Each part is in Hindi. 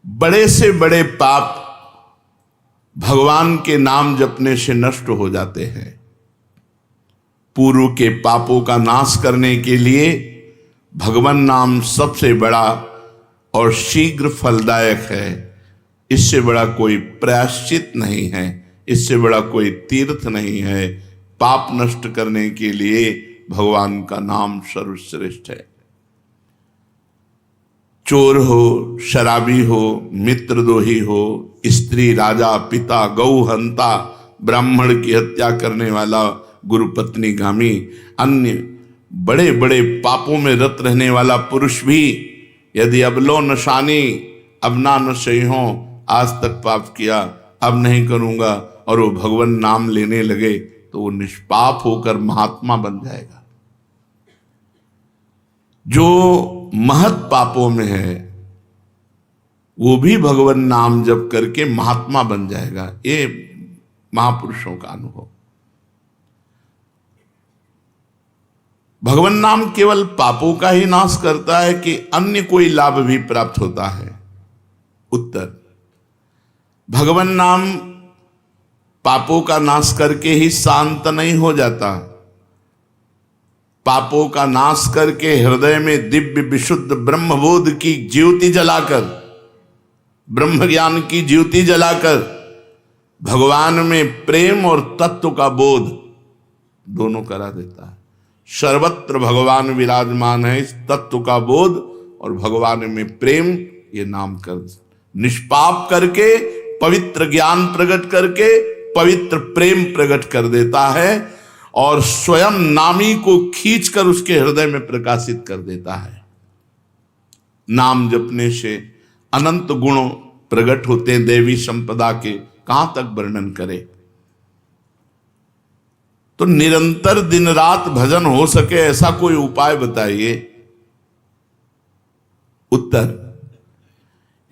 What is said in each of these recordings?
बड़े से बड़े पाप भगवान के नाम जपने से नष्ट हो जाते हैं। पूर्व के पापों का नाश करने के लिए भगवान नाम सबसे बड़ा और शीघ्र फलदायक है। इससे बड़ा कोई प्रायश्चित नहीं है, इससे बड़ा कोई तीर्थ नहीं है। पाप नष्ट करने के लिए भगवान का नाम सर्वश्रेष्ठ है। चोर हो, शराबी हो, मित्रद्रोही हो, स्त्री, राजा, पिता, गौ हंता, ब्राह्मण की हत्या करने वाला, गुरुपत्नी गामी, अन्य बड़े बड़े पापों में रत रहने वाला पुरुष भी यदि अबलो नशानी अब ना नशे हो, आज तक पाप किया अब नहीं करूंगा, और वो भगवान नाम लेने लगे तो वो निष्पाप होकर महात्मा बन जाएगा। जो महत पापों में है वो भी भगवान नाम जप करके महात्मा बन जाएगा। ये महापुरुषों का अनुभव। भगवान नाम केवल पापों का ही नाश करता है कि अन्य कोई लाभ भी प्राप्त होता है? उत्तर, भगवान नाम पापों का नाश करके ही शांत नहीं हो जाता। पापों का नाश करके हृदय में दिव्य विशुद्ध ब्रह्मबोध की ज्योति जलाकर, ब्रह्म ज्ञान की ज्योति जलाकर भगवान में प्रेम और तत्व का बोध दोनों करा देता है। सर्वत्र भगवान विराजमान है, इस तत्व का बोध और भगवान में प्रेम ये नाम कर निष्पाप करके, पवित्र ज्ञान प्रकट करके पवित्र प्रेम प्रकट कर देता है और स्वयं नामी को खींचकर उसके हृदय में प्रकाशित कर देता है। नाम जपने से अनंत गुण प्रकट होते हैं, देवी संपदा के कहां तक वर्णन करें। तो निरंतर दिन रात भजन हो सके ऐसा कोई उपाय बताइए। उत्तर,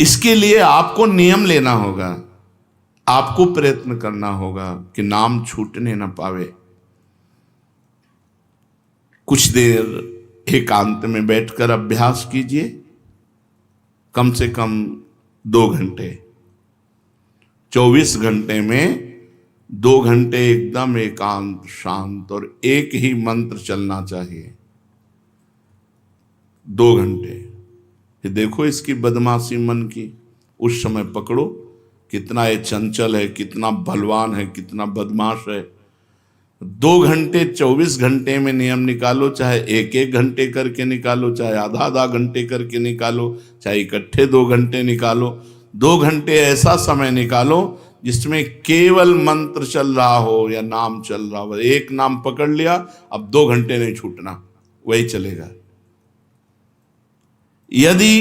इसके लिए आपको नियम लेना होगा, आपको प्रयत्न करना होगा कि नाम छूटने न पावे। कुछ देर एकांत में बैठकर अभ्यास कीजिए, कम से कम 2 घंटे। 24 घंटे में 2 घंटे एकदम एकांत शांत और एक ही मंत्र चलना चाहिए। 2 घंटे। फिर देखो इसकी बदमाशी मन की, उस समय पकड़ो कितना ये चंचल है, कितना बलवान है, कितना बदमाश है। 2 घंटे 24 घंटे में नियम निकालो, चाहे 1-1 घंटे करके निकालो, चाहे आधा घंटे करके निकालो, चाहे इकट्ठे 2 घंटे निकालो। 2 घंटे ऐसा समय निकालो जिसमें केवल मंत्र चल रहा हो या नाम चल रहा हो। एक नाम पकड़ लिया, अब 2 घंटे नहीं छूटना, वही चलेगा। यदि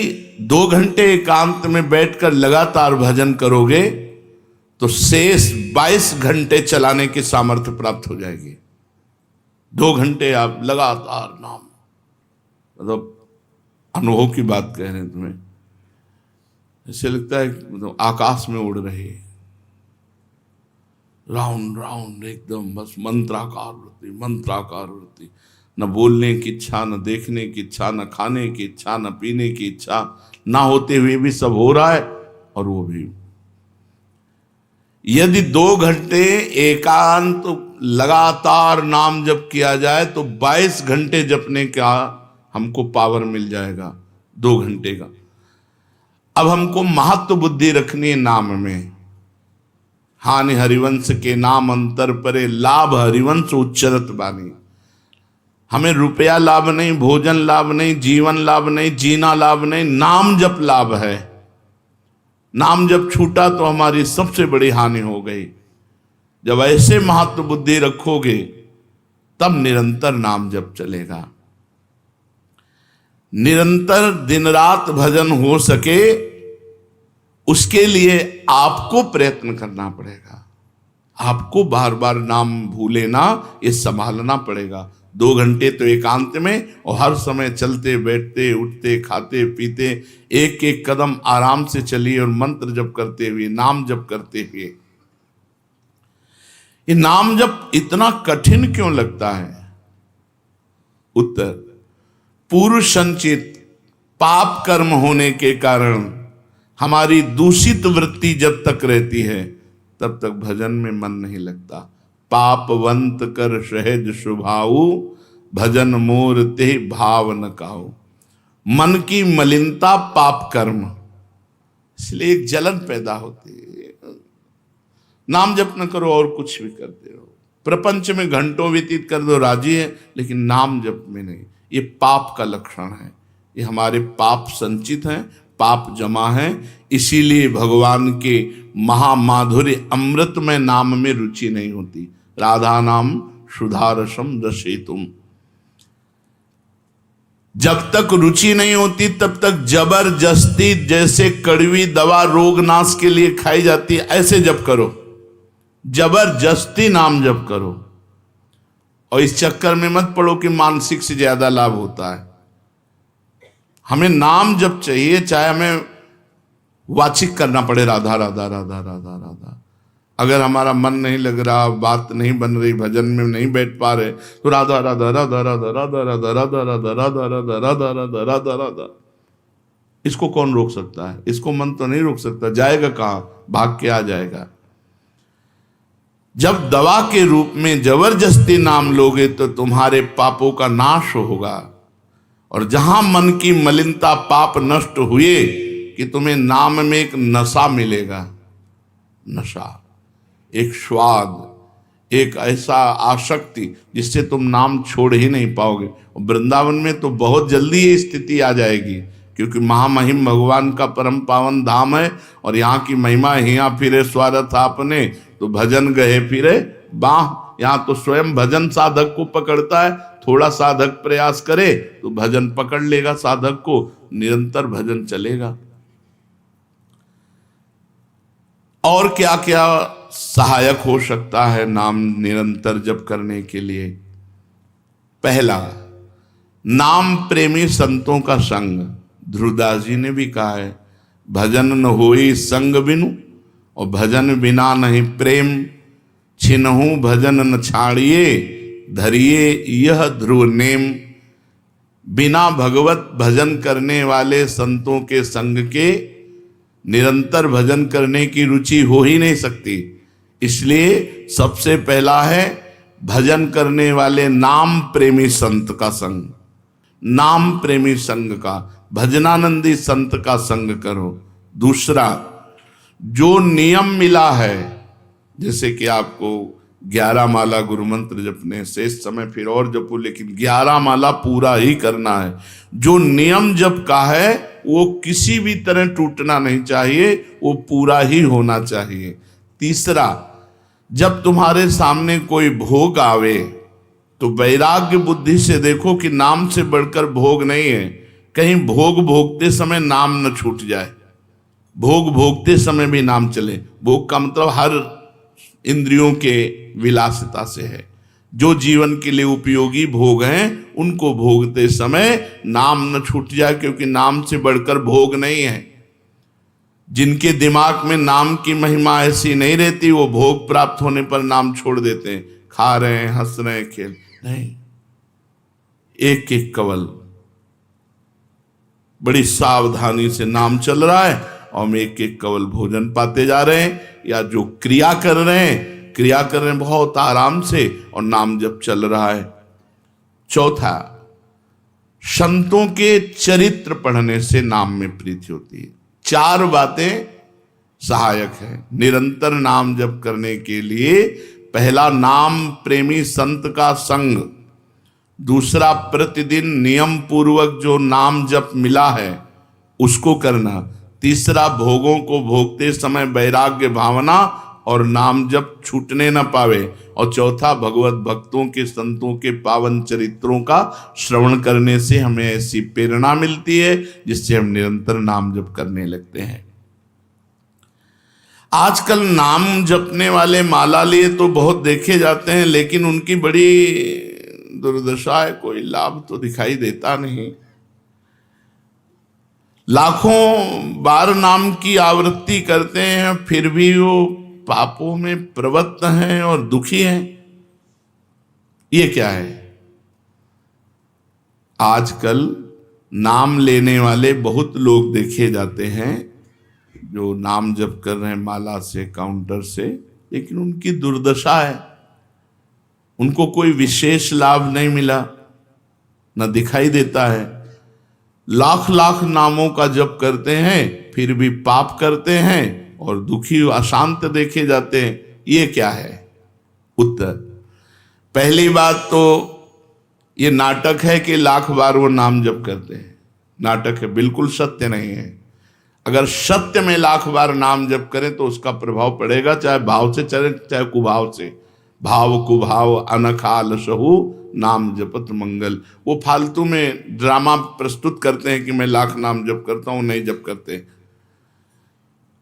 2 घंटे एकांत में बैठकर लगातार भजन करोगे तो शेष 22 घंटे चलाने की सामर्थ्य प्राप्त हो जाएगी। 2 घंटे आप लगातार नाम, मतलब अनुभव की बात कह रहे हैं तुम्हें, ऐसे लगता है मतलब आकाश में उड़ रहे, राउंड राउंड एकदम, बस मंत्राकार वृत्ति, न बोलने की इच्छा, न देखने की इच्छा, न खाने की इच्छा, न पीने की इच्छा, ना होते हुए भी सब हो रहा है। और वो भी यदि 2 घंटे एकांत लगातार नाम जप किया जाए तो 22 घंटे जपने का हमको पावर मिल जाएगा, 2 घंटे का। अब हमको महत्व बुद्धि रखनी है नाम में। हानि हरिवंश के नाम अंतर परे, लाभ हरिवंश उच्चरत बानी। हमें रुपया लाभ नहीं, भोजन लाभ नहीं, जीवन लाभ नहीं, जीना लाभ नहीं, नाम जप लाभ है। नाम जब छूटा तो हमारी सबसे बड़ी हानि हो गई। जब ऐसे महत्व बुद्धि रखोगे तब निरंतर नाम जप चलेगा। निरंतर दिन रात भजन हो सके उसके लिए आपको प्रयत्न करना पड़ेगा। आपको बार बार नाम भूले ना, ये संभालना पड़ेगा। 2 घंटे तो एकांत में, और हर समय चलते बैठते उठते खाते पीते एक एक कदम आराम से चलिए और मंत्र जप करते हुए, नाम जप करते हुए। ये नाम जप इतना कठिन क्यों लगता है? उत्तर, पूर्व संचित पाप कर्म होने के कारण हमारी दूषित वृत्ति जब तक रहती है तब तक भजन में मन नहीं लगता। पापवंत कर सहज स्वभाऊ, भजन मोर ते भाव न काऊ। मन की मलिनता पाप कर्म, इसलिए एक जलन पैदा होती है। नाम जप न करो और कुछ भी करते हो, प्रपंच में घंटों व्यतीत कर दो, राजी है, लेकिन नाम जप में नहीं। ये पाप का लक्षण है। ये हमारे पाप संचित हैं, पाप जमा है। इसीलिए भगवान के महामाधुर्य अमृत में नाम में रुचि नहीं होती। राधा नाम सुधारसम रसेतुम। जब तक रुचि नहीं होती तब तक जबरदस्ती, जैसे कड़वी दवा रोग नाश के लिए खाई जाती है, ऐसे जप करो, जबरदस्ती नाम जप करो। और इस चक्कर में मत पड़ो कि मानसिक से ज्यादा लाभ होता है। हमें नाम जप चाहिए, चाहे हमें वाचिक करना पड़े, राधा राधा राधा राधा राधा। अगर हमारा मन नहीं लग रहा, बात नहीं बन रही, भजन में नहीं बैठ पा रहे, तो राधा राधा राधा राधा राधा राधा राधा राधा राधा राधा राधा राधा राधा राधा। इसको कौन रोक सकता है? इसको मन तो नहीं रोक सकता। जाएगा कहां? भाग के आ जाएगा। जब दवा के रूप में जबरदस्ती नाम लोगे तो तुम्हारे पापों का नाश होगा। और जहां मन की मलिनता, पाप नष्ट हुए कि तुम्हें नाम में एक नशा मिलेगा। नशा, एक स्वाद, एक ऐसा आसक्ति जिससे तुम नाम छोड़ ही नहीं पाओगे। वृंदावन में तो बहुत जल्दी ये स्थिति आ जाएगी, क्योंकि महामहिम भगवान का परम पावन धाम है। और यहाँ की महिमा, हिया फिरे स्वारथ आपने, तो भजन गए फिरे बाह। यहाँ तो स्वयं भजन साधक को पकड़ता है। थोड़ा साधक प्रयास करे तो भजन पकड़ लेगा साधक को, निरंतर भजन चलेगा। और क्या क्या सहायक हो सकता है नाम निरंतर जप करने के लिए? पहला, नाम प्रेमी संतों का संग। ध्रुवदास जी ने भी कहा है, भजन न होई संग बिनु, और भजन बिना नहीं प्रेम। छिनहु भजन न छाड़िए, धरिए यह ध्रुव नेम। बिना भगवत भजन करने वाले संतों के संग के निरंतर भजन करने की रुचि हो ही नहीं सकती। इसलिए सबसे पहला है भजन करने वाले नाम प्रेमी संत का संग। नाम प्रेमी संग का, भजनानंदी संत का संग करो। दूसरा, जो नियम मिला है, जैसे कि आपको 11 माला गुरु मंत्र जपने, शेष समय फिर और जपो, लेकिन 11 माला पूरा ही करना है। जो नियम जप का है वो किसी भी तरह टूटना नहीं चाहिए, वो पूरा ही होना चाहिए। तीसरा, जब तुम्हारे सामने कोई भोग आवे तो वैराग्य बुद्धि से देखो कि नाम से बढ़कर भोग नहीं है। कहीं भोग भोगते समय नाम न छूट जाए, भोग भोगते समय भी नाम चले। भोग का मतलब हर इंद्रियों के विलासिता से है। जो जीवन के लिए उपयोगी भोग हैं उनको भोगते समय नाम न छूट जाए, क्योंकि नाम से बढ़कर भोग नहीं है। जिनके दिमाग में नाम की महिमा ऐसी नहीं रहती, वो भोग प्राप्त होने पर नाम छोड़ देते हैं। खा रहे हैं, हंस रहे हैं, खेल नहीं, एक एक कवल बड़ी सावधानी से नाम चल रहा है और हम एक एक कवल भोजन पाते जा रहे हैं। या जो क्रिया कर रहे हैं बहुत आराम से और नाम जब चल रहा है। चौथा, संतों के चरित्र पढ़ने से नाम में प्रीति होती है। 4 बातें सहायक हैं निरंतर नाम जप करने के लिए। पहला, नाम प्रेमी संत का संग। दूसरा, प्रतिदिन नियम पूर्वक जो नाम जप मिला है उसको करना। तीसरा, भोगों को भोगते समय वैराग्य भावना और नाम जप छूटने न पावे। और चौथा, भगवत भक्तों के, संतों के पावन चरित्रों का श्रवण करने से हमें ऐसी प्रेरणा मिलती है जिससे हम निरंतर नाम जप करने लगते हैं। आजकल नाम जपने वाले माला लिए तो बहुत देखे जाते हैं, लेकिन उनकी बड़ी दुर्दशा है, कोई लाभ तो दिखाई देता नहीं। लाखों बार नाम की आवृत्ति करते हैं, फिर भी वो पापों में प्रवृत्त हैं और दुखी हैं। ये क्या है? आजकल नाम लेने वाले बहुत लोग देखे जाते हैं, जो नाम जप कर रहे हैं माला से, काउंटर से, लेकिन उनकी दुर्दशा है, उनको कोई विशेष लाभ नहीं मिला, न दिखाई देता है। लाख लाख नामों का जप करते हैं फिर भी पाप करते हैं और दुखी अशांत देखे जाते हैं। ये क्या है? उत्तर, पहली बात तो ये नाटक है कि लाख बार वो नाम जप करते हैं। नाटक है, बिल्कुल सत्य नहीं है। अगर सत्य में लाख बार नाम जप करें तो उसका प्रभाव पड़ेगा, चाहे भाव से चले चाहे कुभाव से। भाव कुभाव अनखाल सहु नाम जपत मंगल। वो फालतू में ड्रामा प्रस्तुत करते हैं कि मैं लाख नाम जप करता हूं, नहीं जप करते।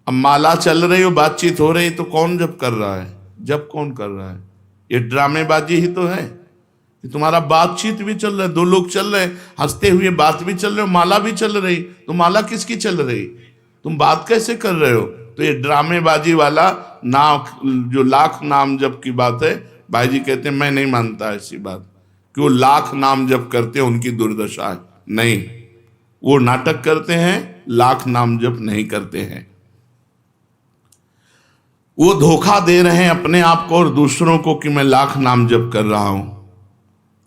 अब माला चल रही हो, बातचीत हो रही, तो कौन जप कर रहा है? जप कौन कर रहा है? ये ड्रामेबाजी ही तो है कि तुम्हारा बातचीत भी चल रहा है, दो लोग चल रहे हैं, हंसते हुए बात भी चल रहे हो, माला भी चल रही। तो माला किसकी चल रही? तुम बात कैसे कर रहे हो? तो ये ड्रामेबाजी वाला जो लाख नाम जप की बात है, भाई जी कहते हैं मैं नहीं मानता ऐसी बात कि वो लाख नाम जप करते हैं उनकी दुर्दशा है। नहीं, वो नाटक करते हैं, लाख नाम जप नहीं करते हैं। वो धोखा दे रहे हैं अपने आप को और दूसरों को कि मैं लाख नाम जप कर रहा हूं।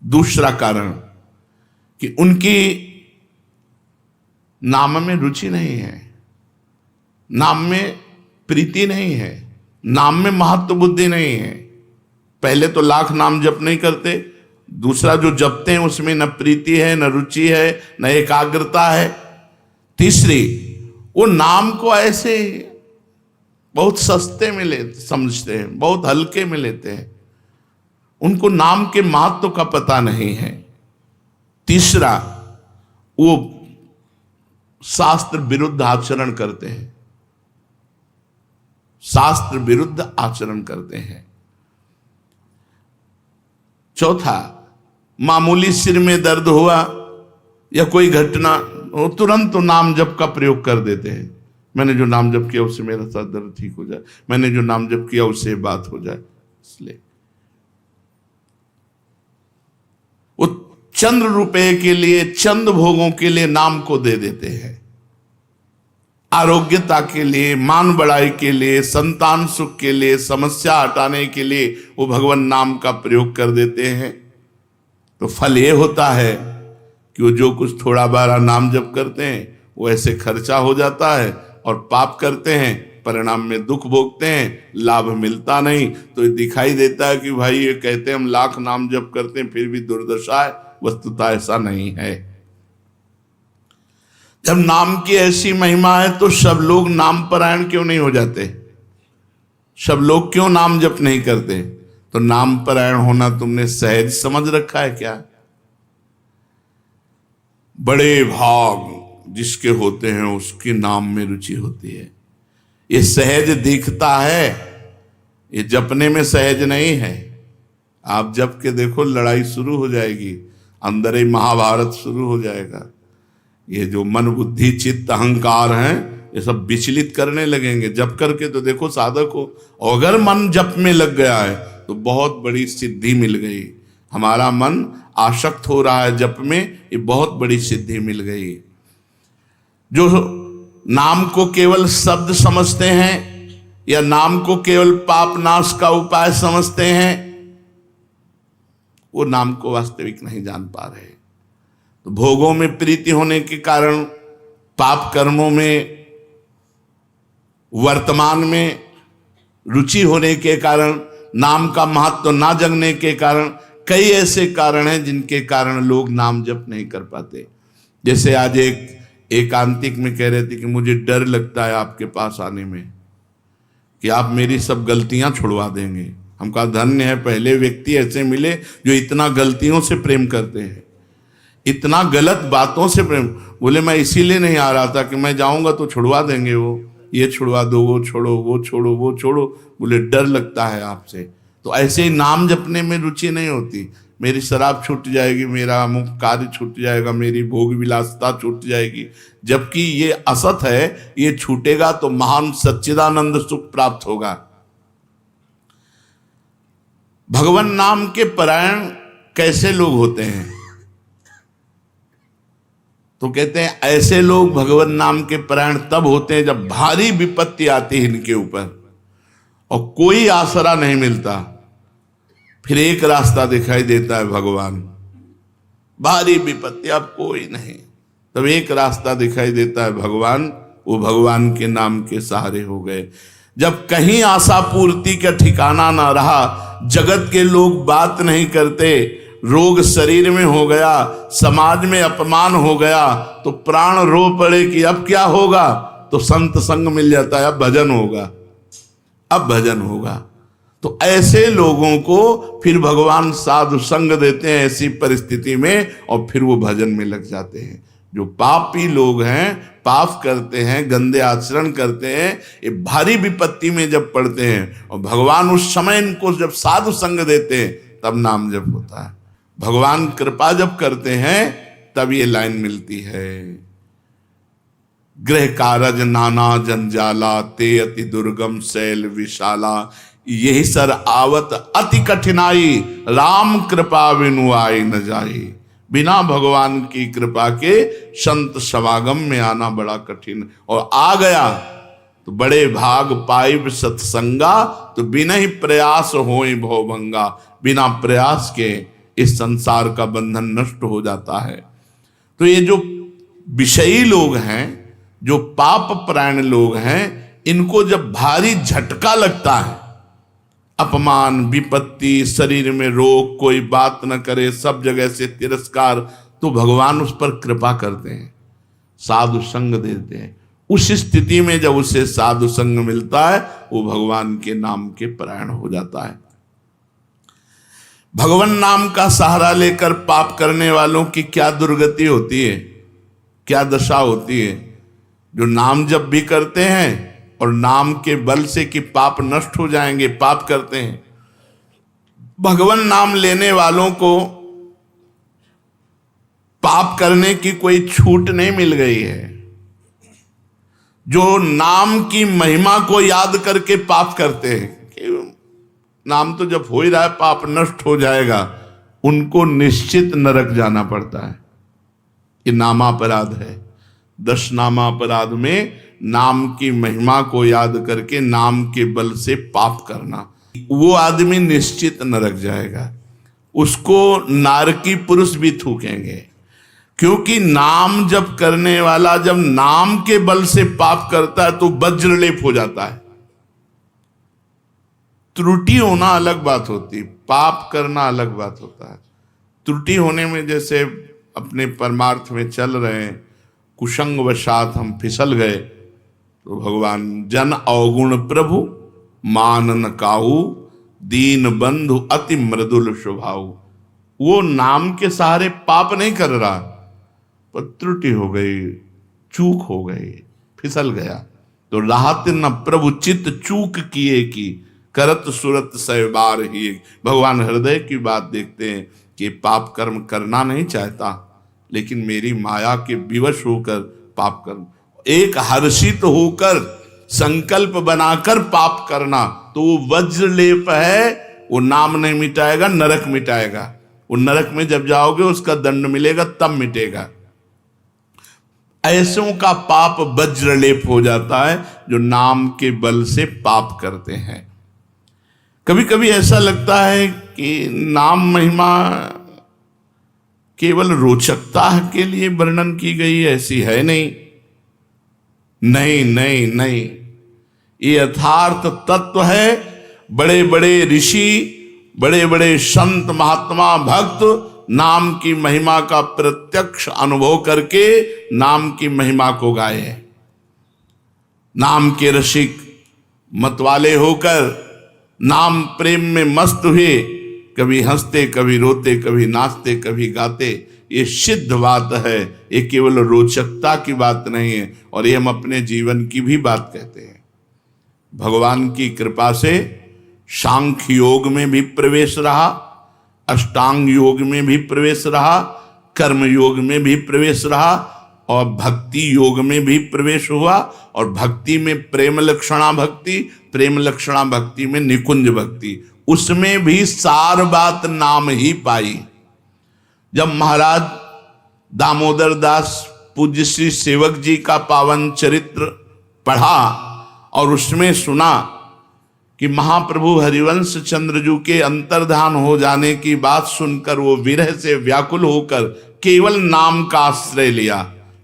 दूसरा कारण कि उनकी नाम में रुचि नहीं है, नाम में प्रीति नहीं है, नाम में महत्व बुद्धि नहीं है। पहले तो लाख नाम जप नहीं करते, दूसरा जो जपते हैं उसमें न प्रीति है, न रुचि है, न एकाग्रता है। तीसरी, वो नाम को ऐसे बहुत सस्ते में ले समझते हैं, बहुत हल्के में लेते हैं, उनको नाम के महत्व का पता नहीं है। तीसरा, वो शास्त्र विरुद्ध आचरण करते हैं, शास्त्र विरुद्ध आचरण करते हैं। चौथा, मामूली सिर में दर्द हुआ या कोई घटना, वो तुरंत तो नाम जप का प्रयोग कर देते हैं। मैंने जो नाम जप किया उससे मेरा सर दर्द ठीक हो जाए, मैंने जो नाम जप किया उससे बात हो जाए। इसलिए वो चंद्र रुपए के लिए, चंद भोगों के लिए नाम को दे देते हैं। आरोग्यता के लिए, मान बढ़ाई के लिए, संतान सुख के लिए, समस्या हटाने के लिए वो भगवान नाम का प्रयोग कर देते हैं। तो फल ये होता है कि वो जो कुछ थोड़ा बारा नाम जप करते हैं वो ऐसे खर्चा हो जाता है और पाप करते हैं, परिणाम में दुख भोगते हैं, लाभ मिलता नहीं। तो ये दिखाई देता है कि भाई ये कहते हैं हम लाख नाम जप करते हैं फिर भी दुर्दशा है। वस्तुतः ऐसा नहीं है। जब नाम की ऐसी महिमा है तो सब लोग नाम परायण क्यों नहीं हो जाते? सब लोग क्यों नाम जप नहीं करते? तो नाम परायण होना तुमने सहज समझ रखा है क्या? बड़े भाग जिसके होते हैं उसकी नाम में रुचि होती है। ये सहज दिखता है, ये जपने में सहज नहीं है। आप जप के देखो, लड़ाई शुरू हो जाएगी, अंदर ही महाभारत शुरू हो जाएगा। ये जो मन बुद्धि चित्त अहंकार हैं ये सब विचलित करने लगेंगे। जप करके तो देखो साधक को, और अगर मन जप में लग गया है तो बहुत बड़ी सिद्धि मिल गई। हमारा मन आसक्त हो रहा है जप में, ये बहुत बड़ी सिद्धि मिल गई। जो नाम को केवल शब्द समझते हैं या नाम को केवल पाप नाश का उपाय समझते हैं, वो नाम को वास्तविक नहीं जान पा रहे। तो भोगों में प्रीति होने के कारण, पाप कर्मों में, वर्तमान में रुचि होने के कारण, नाम का महत्व ना जगने के कारण, कई ऐसे कारण हैं जिनके कारण लोग नाम जप नहीं कर पाते। जैसे आज एक एकांतिक में कह रहे थे कि मुझे डर लगता है आपके पास आने में कि आप मेरी सब गलतियां छुड़वा देंगे। हम कहा धन्य है, पहले व्यक्ति ऐसे मिले जो इतना गलतियों से प्रेम करते हैं, इतना गलत बातों से प्रेम। बोले मैं इसीलिए नहीं आ रहा था कि मैं जाऊंगा तो छुड़वा देंगे, वो ये छुड़वा दो, वो छोड़ो, वो छोड़ो, वो छोड़ो। बोले डर लगता है आपसे। तो ऐसे ही नाम जपने में रुचि नहीं होती। मेरी शराब छूट जाएगी, मेरा अमुक कार्य छूट जाएगा, मेरी भोग विलासता छूट जाएगी। जबकि ये असत है, ये छूटेगा तो महान सच्चिदानंद सुख प्राप्त होगा। भगवान नाम के परायण कैसे लोग होते हैं? तो कहते हैं ऐसे लोग भगवान नाम के परायण तब होते हैं जब भारी विपत्ति आती है इनके ऊपर और कोई आसरा नहीं मिलता। फिर एक रास्ता दिखाई देता है भगवान, भारी विपत्ति अब कोई नहीं, तब एक रास्ता दिखाई देता है भगवान, वो भगवान के नाम के सहारे हो गए। जब कहीं आशा पूर्ति का ठिकाना ना रहा, जगत के लोग बात नहीं करते, रोग शरीर में हो गया, समाज में अपमान हो गया, तो प्राण रो पड़े कि अब क्या होगा, तो संत संग मिल जाता है, अब भजन होगा, अब भजन होगा। तो ऐसे लोगों को फिर भगवान साधु संग देते हैं ऐसी परिस्थिति में, और फिर वो भजन में लग जाते हैं। जो पापी लोग हैं, पाप करते हैं, गंदे आचरण करते हैं, ये भारी विपत्ति में जब पड़ते हैं और भगवान उस समय इनको जब साधु संग देते हैं तब नाम जप होता है। भगवान कृपा जब करते हैं तब ये लाइन मिलती है, गृह कारज नाना जंजाला, ते अति दुर्गम शैल विशाला, यही सर आवत अति कठिनाई, राम कृपा बिनु आई न जाई। बिना भगवान की कृपा के संत समागम में आना बड़ा कठिन, और आ गया तो बड़े भाग पाइब सत्संगा, तो बिना ही प्रयास होई भवभंगा। बिना प्रयास के इस संसार का बंधन नष्ट हो जाता है। तो ये जो विषयी लोग हैं, जो पाप परायण लोग हैं, इनको जब भारी झटका लगता है, अपमान, विपत्ति, शरीर में रोग, कोई बात न करे, सब जगह से तिरस्कार, तो भगवान उस पर कृपा करते हैं, साधु संग देते हैं। उस स्थिति में जब उसे साधु संग मिलता है, वो भगवान के नाम के परायण हो जाता है। भगवान नाम का सहारा लेकर पाप करने वालों की क्या दुर्गति होती है, क्या दशा होती है। जो नाम जब भी करते हैं और नाम के बल से कि पाप नष्ट हो जाएंगे, पाप करते हैं। भगवान नाम लेने वालों को पाप करने की कोई छूट नहीं मिल गई है। जो नाम की महिमा को याद करके पाप करते हैं कि नाम तो जब हो ही रहा है, पाप नष्ट हो जाएगा, उनको निश्चित नरक जाना पड़ता है। ये नामापराध है। 10 नामापराध में नाम की महिमा को याद करके नाम के बल से पाप करना, वो आदमी निश्चित नरक जाएगा। उसको नारकी पुरुष भी थूकेंगे, क्योंकि नाम जप करने वाला जब नाम के बल से पाप करता है तो वज्रलेप हो जाता है। त्रुटि होना अलग बात होती, पाप करना अलग बात होता है। त्रुटि होने में जैसे अपने परमार्थ में चल रहे हैं, कुसंग वशात हम फिसल गए, तो भगवान जन अवगुण प्रभु मान न काहू, दीन बंधु अति मृदुल स्वभाव। वो नाम के सहारे पाप नहीं कर रहा, पर त्रुटि हो गई, चूक हो गई, फिसल गया। तो राहत न प्रभु चित्त चूक किए की, करत सुरत सै बार ही। भगवान हृदय की बात देखते हैं कि पाप कर्म करना नहीं चाहता, लेकिन मेरी माया के विवश होकर पाप कर्म, एक हर्षित होकर संकल्प बनाकर पाप करना, तो वो वज्रलेप है। वो नाम नहीं मिटाएगा, नरक मिटाएगा। वो नरक में जब जाओगे उसका दंड मिलेगा, तब मिटेगा। ऐसों का पाप वज्रलेप हो जाता है जो नाम के बल से पाप करते हैं। कभी कभी ऐसा लगता है कि नाम महिमा केवल रोचकता के लिए वर्णन की गई है, ऐसी है नहीं। नहीं नहीं नहीं, ये यथार्थ तत्व है। बड़े बड़े ऋषि, बड़े बड़े संत, महात्मा, भक्त नाम की महिमा का प्रत्यक्ष अनुभव करके नाम की महिमा को गाए। नाम के रसिक मतवाले होकर नाम प्रेम में मस्त हुए, कभी हंसते, कभी रोते, कभी नाचते, कभी गाते। ये सिद्ध बात है, ये केवल रोचकता की बात नहीं है, और ये हम अपने जीवन की भी बात कहते हैं। भगवान की कृपा से सांख्य योग में भी प्रवेश रहा, अष्टांग योग में भी प्रवेश रहा, कर्म योग में भी प्रवेश रहा, और भक्ति योग में भी प्रवेश हुआ। और भक्ति में प्रेम लक्षणा भक्ति, प्रेम लक्षणा भक्ति में निकुंज भक्ति, उसमें भी सार बात नाम ही पाई। जब महाराज दामोदर दास पूज्य श्री सेवक जी का पावन चरित्र पढ़ा और उसमें सुना कि महाप्रभु हरिवंश चंद्रजू के अंतर्धान हो जाने की बात सुनकर वो विरह से व्याकुल होकर केवल नाम का आश्रय लिया,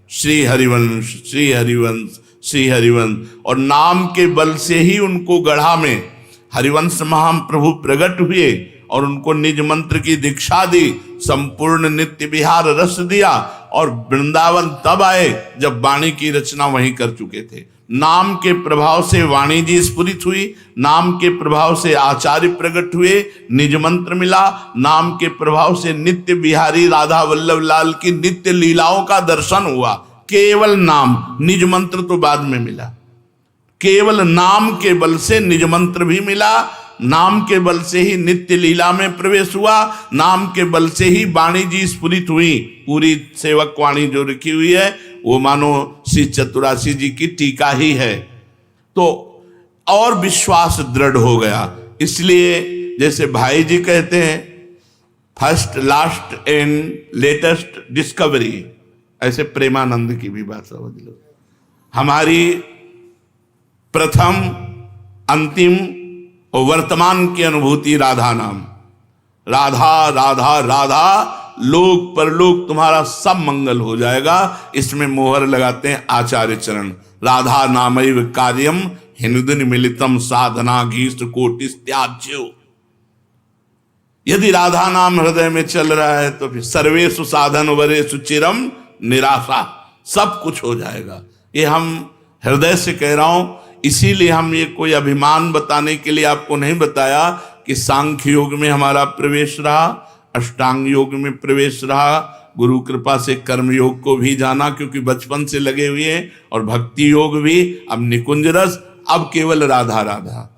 श्री हरिवंश श्री हरिवंश श्री हरिवंश, और नाम के बल से ही उनको गढ़ा में हरिवंश महाप्रभु प्रकट हुए और उनको निज मंत्र की दीक्षा दी, संपूर्ण नित्य विहार रस दिया और वृंदावन तब आए जब वाणी की रचना वहीं कर चुके थे। नाम के प्रभाव से वाणी जी स्फुरित हुई, नाम के प्रभाव से आचार्य प्रकट हुए, निज मंत्र मिला, नाम के प्रभाव से नित्य बिहारी राधा वल्लभ लाल की नित्य लीलाओं का दर्शन हुआ। केवल नाम, निज मंत्र तो बाद में मिला, केवल नाम के बल से निज मंत्र भी मिला, नाम के बल से ही नित्य लीला में प्रवेश हुआ, नाम के बल से ही वाणी जी स्फुरित हुई। पूरी सेवक वाणी जो लिखी हुई है वो मानो श्री चतुरासी जी की टीका ही है, तो और विश्वास दृढ़ हो गया। इसलिए जैसे भाई जी कहते हैं first last and latest discovery, ऐसे प्रेमानंद की भी बात समझ लो। हमारी प्रथम अंतिम और वर्तमान की अनुभूति राधा नाम, राधा राधा राधा, लोक परलोक तुम्हारा सब मंगल हो जाएगा। इसमें मोहर लगाते हैं आचार्य चरण, राधा नामैव कार्यम हिंदुन मिलितम साधना घीष्ट कोटिस त्याज्यो। यदि राधा नाम हृदय में चल रहा है तो फिर सर्वेषु साधन वरेषु चिरम निराशा, सब कुछ हो जाएगा। ये हम हृदय से कह रहा हूं, इसीलिए हम ये कोई अभिमान बताने के लिए आपको नहीं बताया कि सांख्य योग में हमारा प्रवेश रहा, अष्टांग योग में प्रवेश रहा, गुरु कृपा से कर्म योग को भी जाना क्योंकि बचपन से लगे हुए हैं, और भक्ति योग भी, अब निकुंज रस, अब केवल राधा राधा।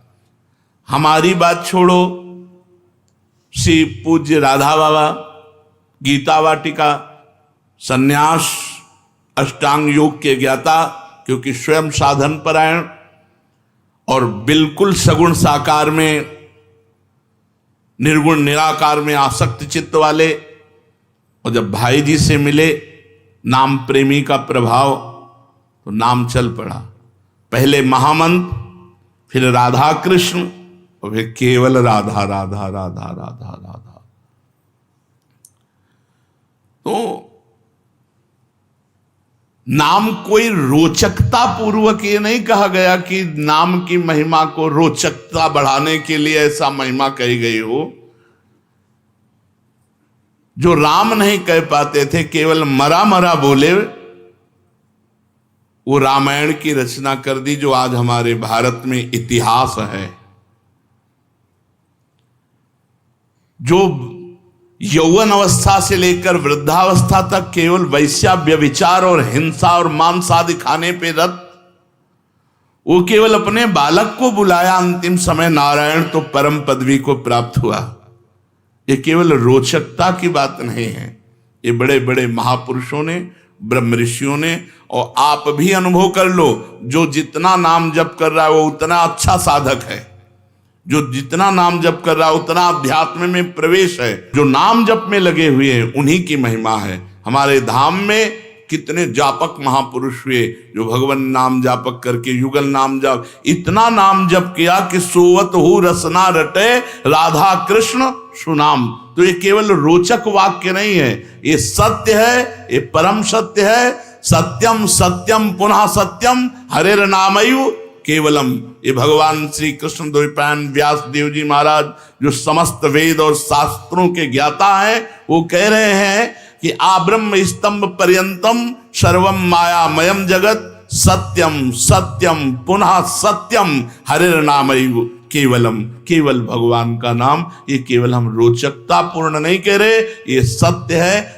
हमारी बात छोड़ो, श्री पूज्य राधा बाबा गीता वाटिका संन्यास अष्टांग योग के ज्ञाता, क्योंकि स्वयं साधन परायण और बिल्कुल सगुण साकार में निर्गुण निराकार में आसक्त चित्त वाले, और जब भाई जी से मिले नाम प्रेमी का प्रभाव, तो नाम चल पड़ा। पहले महामंत्र, फिर राधा कृष्ण, और फिर केवल राधा राधा राधा राधा राधा। तो नाम कोई रोचकता पूर्वक ये नहीं कहा गया कि नाम की महिमा को रोचकता बढ़ाने के लिए ऐसा महिमा कही गई हो। जो राम नहीं कह पाते थे, केवल मरा मरा बोले, वो रामायण की रचना कर दी जो आज हमारे भारत में इतिहास है। जो यौवन अवस्था से लेकर वृद्धावस्था तक केवल वैश्या व्यभिचार और हिंसा और मांस आदि खाने पे रत, वो केवल अपने बालक को बुलाया अंतिम समय, नारायण तो परम पदवी को प्राप्त हुआ। ये केवल रोचकता की बात नहीं है, ये बड़े बड़े महापुरुषों ने, ब्रह्म ऋषियों ने, और आप भी अनुभव कर लो, जो जितना नाम जप कर रहा है वो उतना अच्छा साधक है, जो जितना नाम जप कर रहा है उतना अध्यात्म में प्रवेश है। जो नाम जप में लगे हुए हैं उन्हीं की महिमा है। हमारे धाम में कितने जापक महापुरुष हुए जो भगवान नाम जापक करके युगल नाम जप, इतना नाम जप किया कि सोवत हो रसना रटे राधा कृष्ण सुनाम। तो ये केवल रोचक वाक्य नहीं है, ये सत्य है, ये परम सत्य है। सत्यम सत्यम पुनः सत्यम हरेर नामयु केवलम। ये भगवान श्री कृष्ण द्वैपायन व्यास देव जी महाराज जो समस्त वेद और शास्त्रों के ज्ञाता हैं, वो कह रहे हैं कि आब्रह्म स्तंभ पर्यंतम सर्वम मायामयम जगत सत्यम सत्यम पुनः सत्यम हरिर नामैव केवलम। केवल भगवान का नाम, ये केवल हम रोचकता पूर्ण नहीं कह रहे, ये सत्य है।